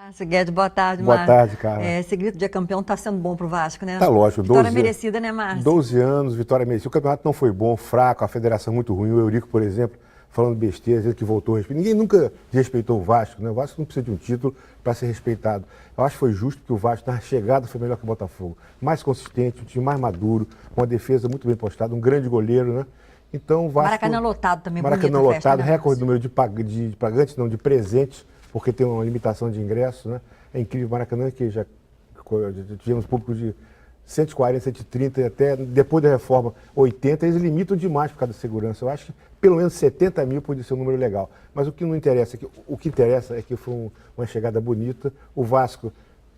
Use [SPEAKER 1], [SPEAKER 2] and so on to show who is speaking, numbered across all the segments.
[SPEAKER 1] Márcio Guedes, boa tarde,
[SPEAKER 2] Boa
[SPEAKER 1] Márcio.
[SPEAKER 2] tarde, cara.
[SPEAKER 1] Esse grito de campeão está sendo bom pro Vasco, né?
[SPEAKER 2] Tá lógico.
[SPEAKER 1] Vitória merecida, né, Márcio?
[SPEAKER 2] 12 anos, vitória merecida. O campeonato não foi bom, fraco, a federação muito ruim. O Eurico, por exemplo, falando besteira, ele que voltou a respeitar. Ninguém nunca respeitou o Vasco, né? O Vasco não precisa de um título para ser respeitado. Eu acho que foi justo que o Vasco, na chegada, foi melhor que o Botafogo. Mais consistente, um time mais maduro, uma defesa muito bem postada, um grande goleiro, né? Então o Vasco...
[SPEAKER 1] Maracanã lotado também,
[SPEAKER 2] Maracanã
[SPEAKER 1] bonita festa,
[SPEAKER 2] lotado,
[SPEAKER 1] né,
[SPEAKER 2] recorde número de pagantes, não, de presentes, porque tem uma limitação de ingressos, né? É incrível, Maracanã, que já tivemos público de 140, 130 e até depois da reforma 80, eles limitam demais por causa da segurança. Eu acho que pelo menos 70 mil pode ser um número legal. Mas o que não interessa, o que interessa é que foi uma chegada bonita. O Vasco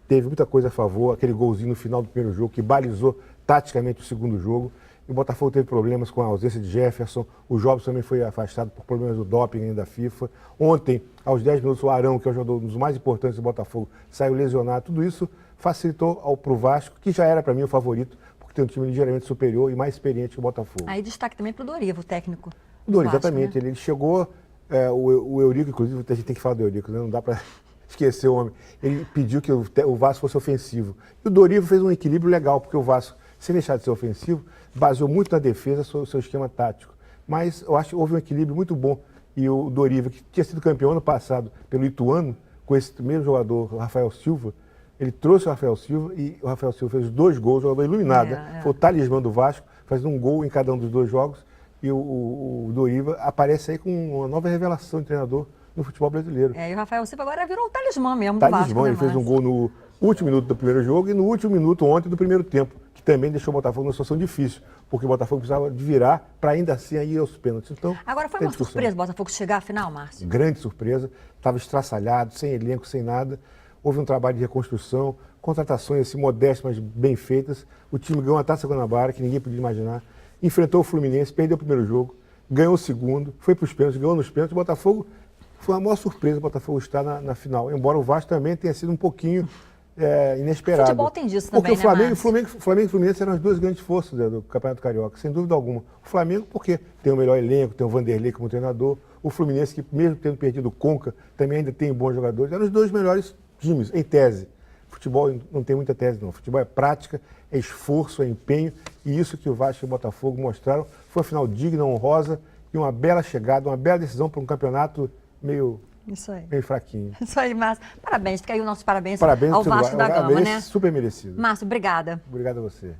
[SPEAKER 2] teve muita coisa a favor, aquele golzinho no final do primeiro jogo que balizou taticamente o segundo jogo. E o Botafogo teve problemas com a ausência de Jefferson, o Jobs também foi afastado por problemas do doping da FIFA. Ontem, aos 10 minutos, o Arão, que é o jogador dos mais importantes do Botafogo, saiu lesionado. Tudo isso facilitou para o Vasco, que já era para mim o favorito, porque tem um time ligeiramente superior e mais experiente que o Botafogo.
[SPEAKER 1] Aí destaque também para o Doriva, o técnico.
[SPEAKER 2] O Doriva,
[SPEAKER 1] Vasco,
[SPEAKER 2] exatamente.
[SPEAKER 1] né?
[SPEAKER 2] Ele chegou, o Eurico, inclusive, a gente tem que falar do Eurico, né? Não dá para esquecer o homem. Ele pediu que o Vasco fosse ofensivo. E o Doriva fez um equilíbrio legal, porque o Vasco, sem deixar de ser ofensivo, baseou muito na defesa sobre o seu esquema tático. Mas eu acho que houve um equilíbrio muito bom. E o Doriva, que tinha sido campeão ano passado pelo Ituano, com esse mesmo jogador, o Rafael Silva, ele trouxe o Rafael Silva e o Rafael Silva fez 2 gols, jogador iluminado, né? Foi o talismã do Vasco, fazendo um gol em cada um dos 2 jogos. E o Doriva aparece aí com uma nova revelação de treinador no futebol brasileiro.
[SPEAKER 1] E o Rafael Silva agora virou o talismã mesmo do Vasco,
[SPEAKER 2] Talismã,
[SPEAKER 1] né,
[SPEAKER 2] ele fez um gol no último minuto do primeiro jogo e no último minuto ontem do primeiro tempo, que também deixou o Botafogo numa situação difícil, porque o Botafogo precisava de virar para ainda assim ir aos pênaltis. Então,
[SPEAKER 1] agora foi uma surpresa o Botafogo chegar à final, Márcio?
[SPEAKER 2] Grande surpresa, estava estraçalhado, sem elenco, sem nada. Houve um trabalho de reconstrução, contratações assim, modestas, mas bem feitas. O time ganhou uma Taça Guanabara, que ninguém podia imaginar. Enfrentou o Fluminense, perdeu o primeiro jogo, ganhou o segundo, foi para os pênaltis, ganhou nos pênaltis. O Botafogo foi a maior surpresa o Botafogo estar na final, embora o Vasco também tenha sido um pouquinho inesperado.
[SPEAKER 1] O futebol tem disso
[SPEAKER 2] porque
[SPEAKER 1] também,
[SPEAKER 2] o Flamengo e o Fluminense eram as duas grandes forças do Campeonato Carioca, sem dúvida alguma. O Flamengo porque tem o melhor elenco, tem o Vanderlei como treinador. O Fluminense, que mesmo tendo perdido o Conca, também ainda tem bons jogadores. Eram os 2 melhores times, em tese. Futebol não tem muita tese, não. Futebol é prática, é esforço, é empenho. E isso que o Vasco e o Botafogo mostraram foi uma final digna, honrosa e uma bela chegada, uma bela decisão para um campeonato meio fraquinho.
[SPEAKER 1] Isso aí, Márcio. Parabéns, fica aí o nosso parabéns
[SPEAKER 2] Parabéns
[SPEAKER 1] ao Vasco da Gama, né?
[SPEAKER 2] Super merecido.
[SPEAKER 1] Márcio, obrigada.
[SPEAKER 2] Obrigado a você.